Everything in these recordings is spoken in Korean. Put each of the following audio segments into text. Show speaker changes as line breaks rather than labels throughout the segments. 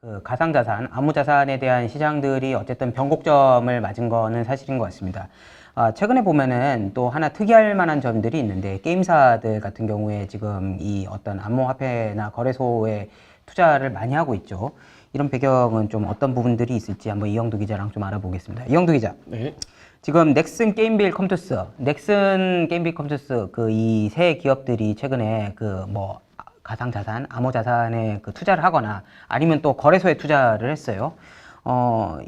그 가상자산, 암호자산에 대한 시장들이 어쨌든 변곡점을 맞은 거는 사실인 것 같습니다. 최근에 보면은 또 하나 특이할 만한 점들이 있는데, 게임사들 같은 경우에 지금 이 어떤 암호화폐나 거래소에 투자를 많이 하고 있죠. 이런 배경은 좀 어떤 부분들이 있을지 한번 이영두 기자랑 좀 알아보겠습니다. 이영두 기자.
네.
지금 넥슨 게임빌 컴투스, 넥슨 게임빌 컴투스 그 이 세 기업들이 최근에 그 뭐 가상자산, 암호자산에 그 투자를 하거나 아니면 또 거래소에 투자를 했어요.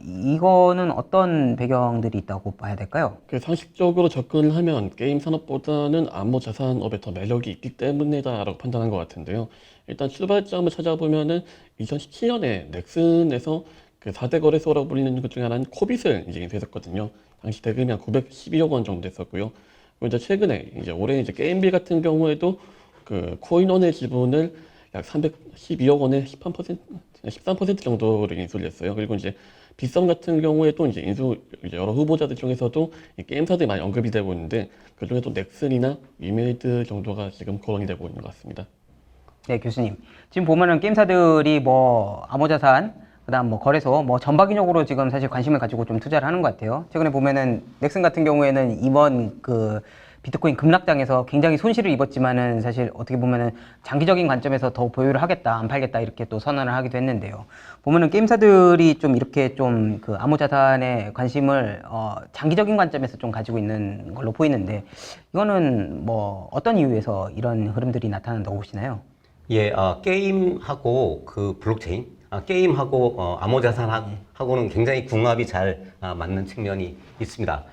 이거는 어떤 배경들이 있다고 봐야 될까요?
상식적으로 접근을 하면 게임 산업보다는 암호 자산업에 더 매력이 있기 때문이다라고 판단한 것 같은데요. 일단 출발점을 찾아보면은 2017년에 넥슨에서 그 4대 거래소라고 불리는 것 중에 하나인 코빗을 이제 인수했었거든요. 당시 대금이 한 912억 원 정도 됐었고요. 그리고 이제 최근에 이제 올해 이제 게임빌 같은 경우에도 그 코인원의 지분을 약 312억 원에 13% 정도를 인수를 했어요. 그리고 이제 빗썸 같은 경우에도 이제 이제 여러 후보자들 중에서도 이 게임사들이 많이 언급이 되고 있는데, 그 중에도 넥슨이나 위메이드 정도가 지금 거론이 되고 있는 것 같습니다.
네, 교수님. 지금 보면은 게임사들이 뭐 암호자산, 그다음 뭐 거래소, 뭐 전방위적으로 지금 사실 관심을 가지고 좀 투자를 하는 것 같아요. 최근에 보면은 넥슨 같은 경우에는 이번 그 비트코인 급락장에서 굉장히 손실을 입었지만은 사실 어떻게 보면은 장기적인 관점에서 더 보유를 하겠다, 안 팔겠다 이렇게 또 선언을 하기도 했는데요. 보면은 게임사들이 좀 이렇게 좀 그 암호자산에 관심을 장기적인 관점에서 좀 가지고 있는 걸로 보이는데, 이거는 뭐 어떤 이유에서 이런 흐름들이 나타난다고 보시나요?
예, 게임하고 그 블록체인, 게임하고 암호자산하고는 굉장히 궁합이 잘 맞는 측면이 있습니다.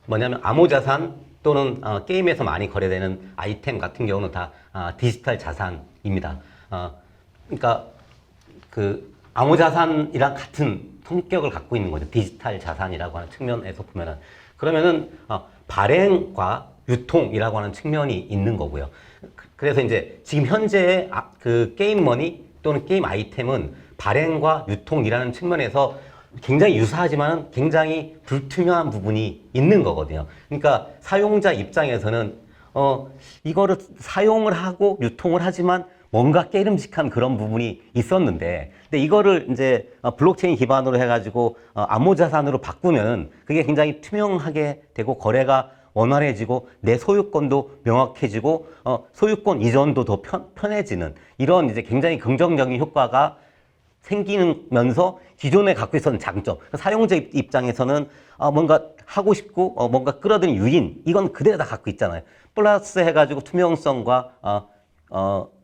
뭐냐면 암호자산 또는 게임에서 많이 거래되는 아이템 같은 경우는 다 디지털 자산입니다. 그러니까 그 암호자산이랑 같은 성격을 갖고 있는 거죠. 디지털 자산이라고 하는 측면에서 보면은. 그러면은 발행과 유통이라고 하는 측면이 있는 거고요. 그래서 이제 지금 현재의 그 게임 머니 또는 게임 아이템은 발행과 유통이라는 측면에서 굉장히 유사하지만 굉장히 불투명한 부분이 있는 거거든요. 그러니까 사용자 입장에서는 이거를 사용을 하고 유통을 하지만 뭔가 깨름직한 그런 부분이 있었는데, 근데 이거를 이제 블록체인 기반으로 해가지고 암호자산으로 바꾸면 그게 굉장히 투명하게 되고 거래가 원활해지고 내 소유권도 명확해지고 소유권 이전도 더 편해지는 이런 이제 굉장히 긍정적인 효과가 생기면서 기존에 갖고 있었던 장점, 사용자 입장에서는 뭔가 하고 싶고 뭔가 끌어들인 유인, 이건 그대로 다 갖고 있잖아요. 플러스 해가지고 투명성과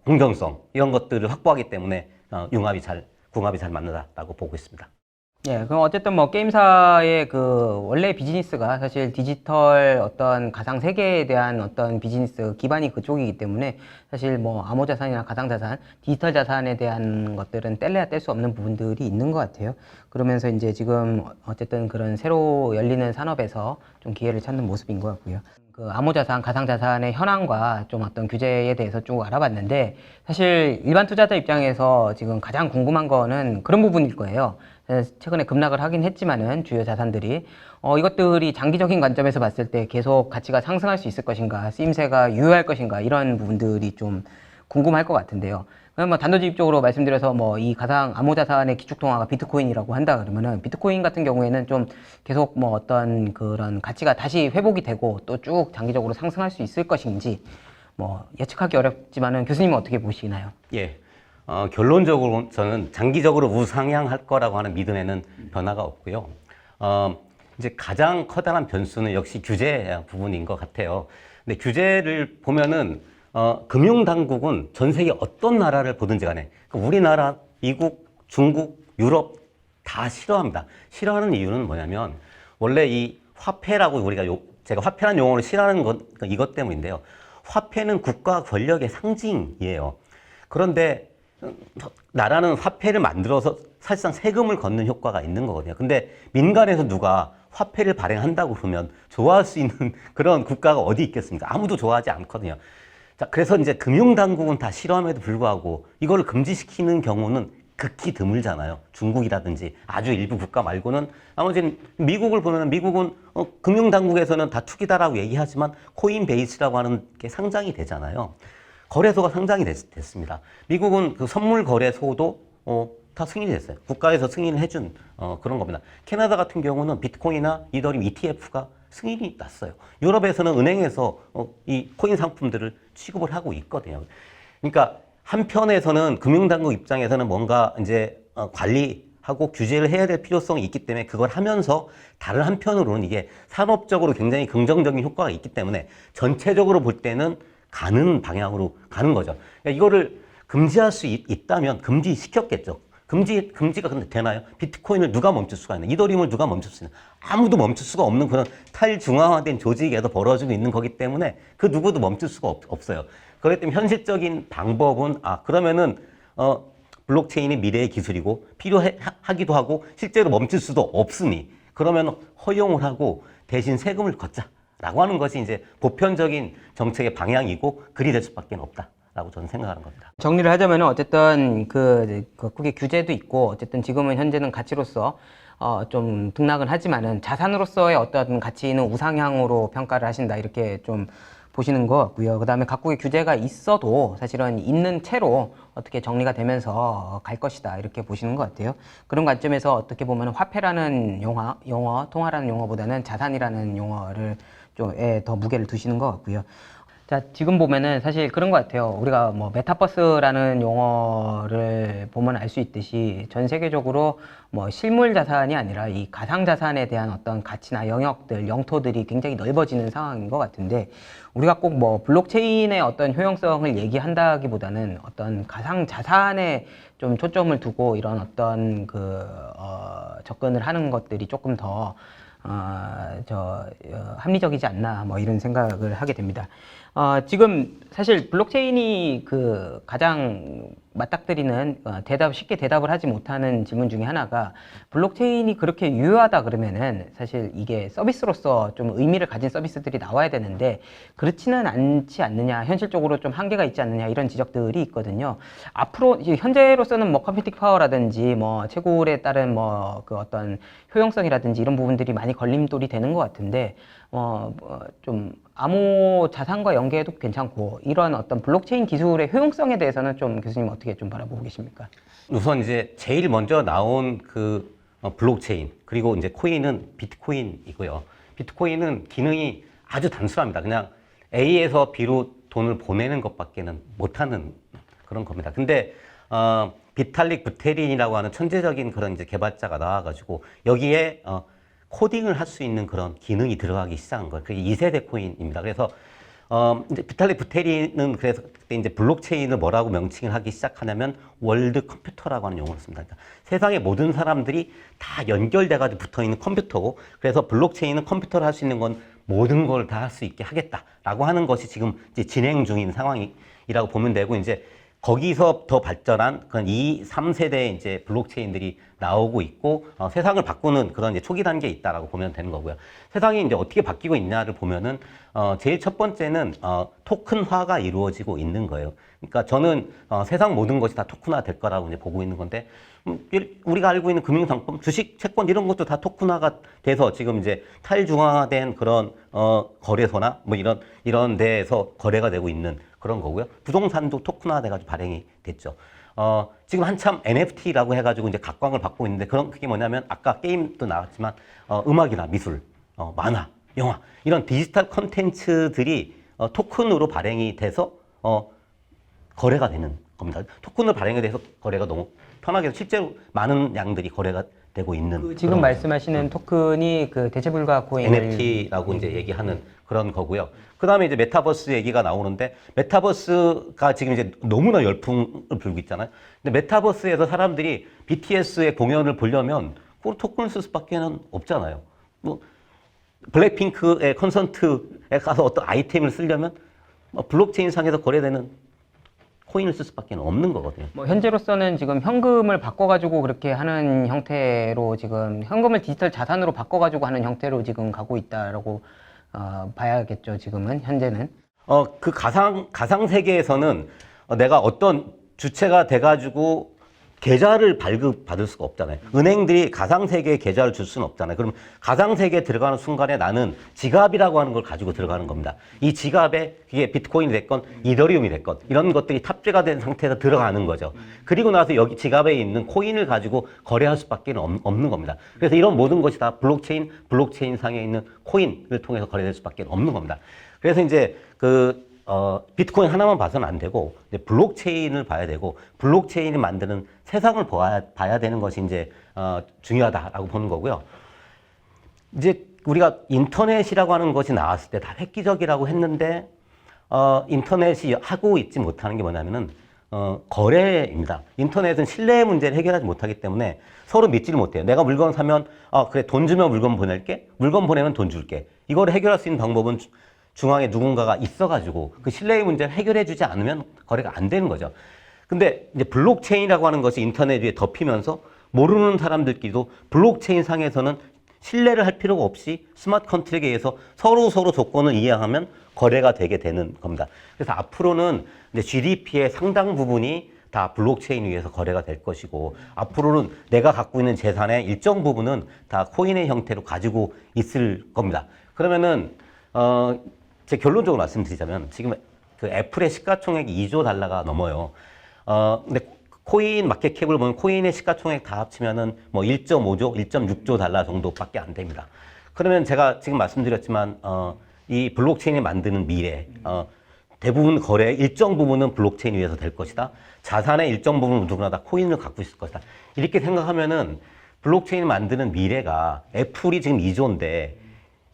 공정성 이런 것들을 확보하기 때문에 궁합이 잘 맞는다라고 보고 있습니다.
예, 그럼 어쨌든 뭐 게임사의 그 원래 비즈니스가 사실 디지털 어떤 가상 세계에 대한 어떤 비즈니스 기반이 그쪽이기 때문에 사실 뭐 암호자산이나 가상자산, 디지털 자산에 대한 것들은 뗄래야 뗄 수 없는 부분들이 있는 것 같아요. 그러면서 이제 지금 어쨌든 그런 새로 열리는 산업에서 좀 기회를 찾는 모습인 것 같고요. 그 암호자산, 가상자산의 현황과 좀 어떤 규제에 대해서 쭉 알아봤는데, 사실 일반 투자자 입장에서 지금 가장 궁금한 거는 그런 부분일 거예요. 최근에 급락을 하긴 했지만은 주요 자산들이 이것들이 장기적인 관점에서 봤을 때 계속 가치가 상승할 수 있을 것인가, 쓰임새가 유효할 것인가, 이런 부분들이 좀 궁금할 것 같은데요. 그럼 뭐 단도직입적으로 말씀드려서 뭐 이 가상 암호자산의 기축통화가 비트코인이라고 한다 그러면은, 비트코인 같은 경우에는 좀 계속 뭐 어떤 그런 가치가 다시 회복이 되고 또 쭉 장기적으로 상승할 수 있을 것인지 뭐 예측하기 어렵지만은 교수님은 어떻게 보시나요?
예. 결론적으로 저는 장기적으로 우상향할 거라고 하는 믿음에는 변화가 없고요. 이제 가장 커다란 변수는 역시 규제 부분인 것 같아요. 근데 규제를 보면은 금융당국은 전 세계 어떤 나라를 보든지 간에 그러니까 우리나라, 미국, 중국, 유럽 다 싫어합니다. 싫어하는 이유는 뭐냐면 원래 이 화폐라고 제가 화폐라는 용어를 싫어하는 건 이것 때문인데요. 화폐는 국가 권력의 상징이에요. 그런데 나라는 화폐를 만들어서 사실상 세금을 걷는 효과가 있는 거거든요. 근데 민간에서 누가 화폐를 발행한다고 그러면 좋아할 수 있는 그런 국가가 어디 있겠습니까? 아무도 좋아하지 않거든요. 자, 그래서 이제 금융당국은 다 싫어함에도 불구하고 이거를 금지시키는 경우는 극히 드물잖아요. 중국이라든지 아주 일부 국가 말고는. 나머지는 미국을 보면 미국은 금융당국에서는 다 투기다라고 얘기하지만 코인베이스라고 하는 게 상장이 되잖아요. 거래소가 상장이 됐습니다. 미국은 그 선물 거래소도 다 승인이 됐어요. 국가에서 승인을 해준 그런 겁니다. 캐나다 같은 경우는 비트코인이나 이더리움 ETF가 승인이 났어요. 유럽에서는 은행에서 이 코인 상품들을 취급을 하고 있거든요. 그러니까 한편에서는 금융당국 입장에서는 뭔가 이제 관리하고 규제를 해야 될 필요성이 있기 때문에 그걸 하면서 다른 한편으로는 이게 산업적으로 굉장히 긍정적인 효과가 있기 때문에 전체적으로 볼 때는 가는 방향으로 가는 거죠. 그러니까 이거를 금지할 수 있다면 금지시켰겠죠. 금지가 근데 되나요? 비트코인을 누가 멈출 수가 있나? 이더리움을 누가 멈출 수 있나? 아무도 멈출 수가 없는 그런 탈중앙화된 조직에서 벌어지고 있는 거기 때문에 그 누구도 멈출 수가 없어요. 그렇기 때문에 현실적인 방법은 그러면은 블록체인이 미래의 기술이고 필요하기도 하고 실제로 멈출 수도 없으니 그러면 허용을 하고 대신 세금을 걷자라고 하는 것이 이제 보편적인 정책의 방향이고 그리 될 수밖에 없다. 라고 저는 생각하는 겁니다.
정리를 하자면 어쨌든 그게 규제도 있고 어쨌든 지금은 현재는 가치로서 좀 등락은 하지만은 자산으로서의 어떤 가치는 우상향으로 평가를 하신다 이렇게 좀 보시는 것 같고요. 그 다음에 각국의 규제가 있어도 사실은 있는 채로 어떻게 정리가 되면서 갈 것이다 이렇게 보시는 것 같아요. 그런 관점에서 어떻게 보면 화폐라는 용어, 통화라는 용어보다는 자산이라는 용어를 좀에 더 무게를 두시는 것 같고요. 자, 지금 보면은 사실 그런 것 같아요. 우리가 뭐 메타버스라는 용어를 보면 알 수 있듯이 전 세계적으로 뭐 실물 자산이 아니라 이 가상 자산에 대한 어떤 가치나 영역들, 영토들이 굉장히 넓어지는 상황인 것 같은데 우리가 꼭 뭐 블록체인의 어떤 효용성을 얘기한다기보다는 어떤 가상 자산에 좀 초점을 두고 이런 어떤 접근을 하는 것들이 조금 더 합리적이지 않나, 뭐 이런 생각을 하게 됩니다. 지금 사실 블록체인이 가장 맞닥뜨리는 쉽게 대답을 하지 못하는 질문 중에 하나가 블록체인이 그렇게 유효하다 그러면은 사실 이게 서비스로서 좀 의미를 가진 서비스들이 나와야 되는데 그렇지는 않지 않느냐, 현실적으로 좀 한계가 있지 않느냐 이런 지적들이 있거든요. 앞으로 현재로서는 뭐 컴퓨팅 파워라든지 뭐 채굴에 따른 뭐 어떤 효용성이라든지 이런 부분들이 많이 걸림돌이 되는 것 같은데 좀 암호 자산과 연계해도 괜찮고 이런 어떤 블록체인 기술의 효용성에 대해서는 좀 교수님 어떻게 좀 바라보고 계십니까?
우선 이제 제일 먼저 나온 블록체인 그리고 이제 코인은 비트코인이고요. 비트코인은 기능이 아주 단순합니다. 그냥 A에서 B로 돈을 보내는 것밖에는 못하는 그런 겁니다. 근데 비탈릭 부테린이라고 하는 천재적인 그런 이제 개발자가 나와가지고 여기에 코딩을 할 수 있는 그런 기능이 들어가기 시작한 거예요. 그게 2세대 코인입니다. 그래서 이제 비탈릭 부테린은 그래서 그때 이제 블록체인을 뭐라고 명칭을 하기 시작하냐면 월드 컴퓨터라고 하는 용어를 씁니다. 그러니까 세상의 모든 사람들이 다 연결돼가지고 붙어 있는 컴퓨터고 그래서 블록체인은 컴퓨터를 할 수 있는 건 모든 걸 다 할 수 있게 하겠다라고 하는 것이 지금 이제 진행 중인 상황이라고 보면 되고 이제 거기서 더 발전한 그런 2, 3세대의 이제 블록체인들이 나오고 있고 세상을 바꾸는 그런 이제 초기 단계에 있다라고 보면 되는 거고요. 세상이 이제 어떻게 바뀌고 있냐를 보면은 제일 첫 번째는 토큰화가 이루어지고 있는 거예요. 그러니까 저는 세상 모든 것이 다 토큰화 될 거라고 이제 보고 있는 건데 우리가 알고 있는 금융상품, 주식, 채권 이런 것도 다 토큰화가 돼서 지금 이제 탈중앙화된 그런 거래소나 뭐 이런 데에서 거래가 되고 있는 그런 거고요. 부동산도 토큰화 돼가지고 발행이 됐죠. 지금 한참 NFT라고 해가지고 이제 각광을 받고 있는데 그게 뭐냐면 아까 게임도 나왔지만 음악이나 미술, 만화, 영화 이런 디지털 콘텐츠들이 토큰으로 발행이 돼서 거래가 되는 겁니다. 토큰으로 발행이 돼서 거래가 너무 편하게 해서 실제로 많은 양들이 거래가 되고 있는
지금 말씀하시는 토큰이 대체불가 코인을
NFT라고 이제 얘기하는 그런 거고요. 그 다음에 이제 메타버스 얘기가 나오는데 메타버스가 지금 이제 너무나 열풍을 불고 있잖아요. 근데 메타버스에서 사람들이 BTS의 공연을 보려면 그 토큰을 쓸 수밖에는 없잖아요. 뭐 블랙핑크의 콘서트에 가서 어떤 아이템을 쓰려면 블록체인 상에서 거래되는 코인을 쓸 수밖에 없는 거거든요.
뭐 현재로서는 지금 현금을 바꿔가지고 그렇게 하는 형태로 지금 현금을 디지털 자산으로 바꿔가지고 하는 형태로 지금 가고 있다라고 봐야겠죠. 지금은 현재는
가상 세계에서는 내가 어떤 주체가 돼가지고 계좌를 발급받을 수가 없잖아요. 은행들이 가상세계에 계좌를 줄 수는 없잖아요. 그럼 가상세계에 들어가는 순간에 나는 지갑이라고 하는 걸 가지고 들어가는 겁니다. 이 지갑에 그게 비트코인이 됐건 이더리움이 됐건 이런 것들이 탑재가 된 상태에서 들어가는 거죠. 그리고 나서 여기 지갑에 있는 코인을 가지고 거래할 수밖에 없는 겁니다. 그래서 이런 모든 것이 다 블록체인 상에 있는 코인을 통해서 거래될 수밖에 없는 겁니다. 그래서 이제 비트코인 하나만 봐서는 안 되고 이제 블록체인을 봐야 되고 블록체인이 만드는 세상을 봐야 되는 것이 이제 중요하다라고 보는 거고요. 이제 우리가 인터넷이라고 하는 것이 나왔을 때 다 획기적이라고 했는데 인터넷이 하고 있지 못하는 게 뭐냐면은 거래입니다. 인터넷은 신뢰의 문제를 해결하지 못하기 때문에 서로 믿지를 못해요. 내가 물건 사면 그래 돈 주면 물건 보낼게. 물건 보내면 돈 줄게. 이걸 해결할 수 있는 방법은 중앙에 누군가가 있어가지고 그 신뢰의 문제를 해결해주지 않으면 거래가 안 되는 거죠. 근데 이제 블록체인이라고 하는 것이 인터넷 위에 덮이면서 모르는 사람들끼리도 블록체인 상에서는 신뢰를 할 필요가 없이 스마트 컨트랙에 의해서 서로 조건을 이해하면 거래가 되게 되는 겁니다. 그래서 앞으로는 이제 GDP의 상당 부분이 다 블록체인 위에서 거래가 될 것이고 앞으로는 내가 갖고 있는 재산의 일정 부분은 다 코인의 형태로 가지고 있을 겁니다. 그러면은 제 결론적으로 말씀드리자면 지금 그 애플의 시가총액이 2조 달러가 넘어요. 근데 코인 마켓캡을 보면 코인의 시가총액 다 합치면은 뭐 1.5조, 1.6조 달러 정도밖에 안 됩니다. 그러면 제가 지금 말씀드렸지만 이 블록체인이 만드는 미래, 대부분 거래의 일정 부분은 블록체인 위에서 될 것이다. 자산의 일정 부분은 누구나 다 코인을 갖고 있을 것이다. 이렇게 생각하면은 블록체인을 만드는 미래가 애플이 지금 2조인데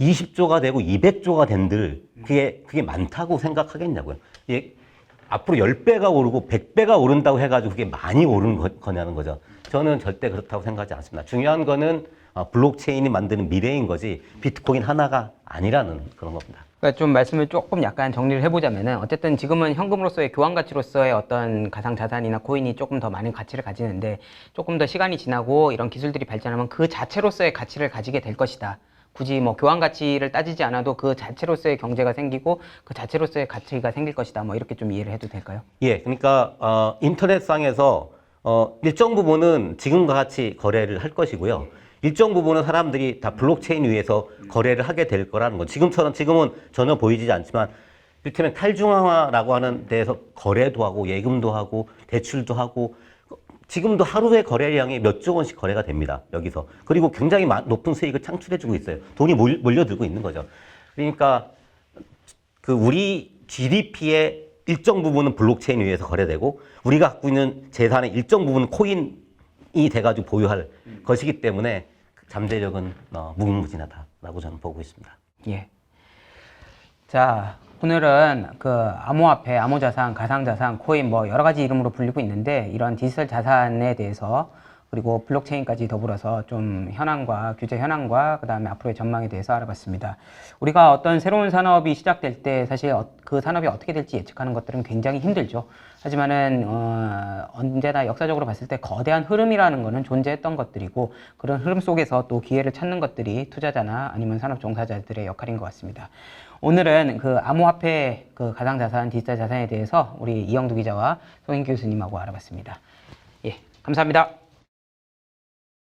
20조가 되고 200조가 된들 그게 많다고 생각하겠냐고요. 이게 앞으로 10배가 오르고 100배가 오른다고 해가지고 그게 많이 오른 거냐는 거죠. 저는 절대 그렇다고 생각하지 않습니다. 중요한 거는 블록체인이 만드는 미래인 거지 비트코인 하나가 아니라는 그런 겁니다.
그러니까 좀 말씀을 조금 약간 정리를 해보자면은 어쨌든 지금은 현금으로서의 교환 가치로서의 어떤 가상 자산이나 코인이 조금 더 많은 가치를 가지는데 조금 더 시간이 지나고 이런 기술들이 발전하면 그 자체로서의 가치를 가지게 될 것이다. 굳이 뭐 교환 가치를 따지지 않아도 그 자체로서의 경제가 생기고 그 자체로서의 가치가 생길 것이다. 뭐 이렇게 좀 이해를 해도 될까요?
예, 그러니까 인터넷상에서 일정 부분은 지금과 같이 거래를 할 것이고요. 일정 부분은 사람들이 다 블록체인 위에서 거래를 하게 될 거라는 거. 지금은 전혀 보이지 않지만 이를테면 탈중앙화라고 하는 데에서 거래도 하고 예금도 하고 대출도 하고 지금도 하루에 거래량이 몇 조 원씩 거래가 됩니다. 여기서. 그리고 굉장히 높은 수익을 창출해주고 있어요. 돈이 몰려들고 있는 거죠. 그러니까 우리 GDP의 일정 부분은 블록체인 위에서 거래되고 우리가 갖고 있는 재산의 일정 부분은 코인이 돼가지고 보유할 것이기 때문에 잠재력은 무궁무진하다라고 저는 보고 있습니다.
예. 자, 오늘은 암호화폐, 암호자산, 가상자산, 코인 뭐 여러 가지 이름으로 불리고 있는데 이런 디지털 자산에 대해서 그리고 블록체인까지 더불어서 좀 현황과 규제 현황과 그 다음에 앞으로의 전망에 대해서 알아봤습니다. 우리가 어떤 새로운 산업이 시작될 때 사실 그 산업이 어떻게 될지 예측하는 것들은 굉장히 힘들죠. 하지만은 언제나 역사적으로 봤을 때 거대한 흐름이라는 것은 존재했던 것들이고 그런 흐름 속에서 또 기회를 찾는 것들이 투자자나 아니면 산업 종사자들의 역할인 것 같습니다. 오늘은 암호화폐, 가상자산, 디지털 자산에 대해서 우리 이영두 기자와 송인 교수님하고 알아봤습니다. 예, 감사합니다.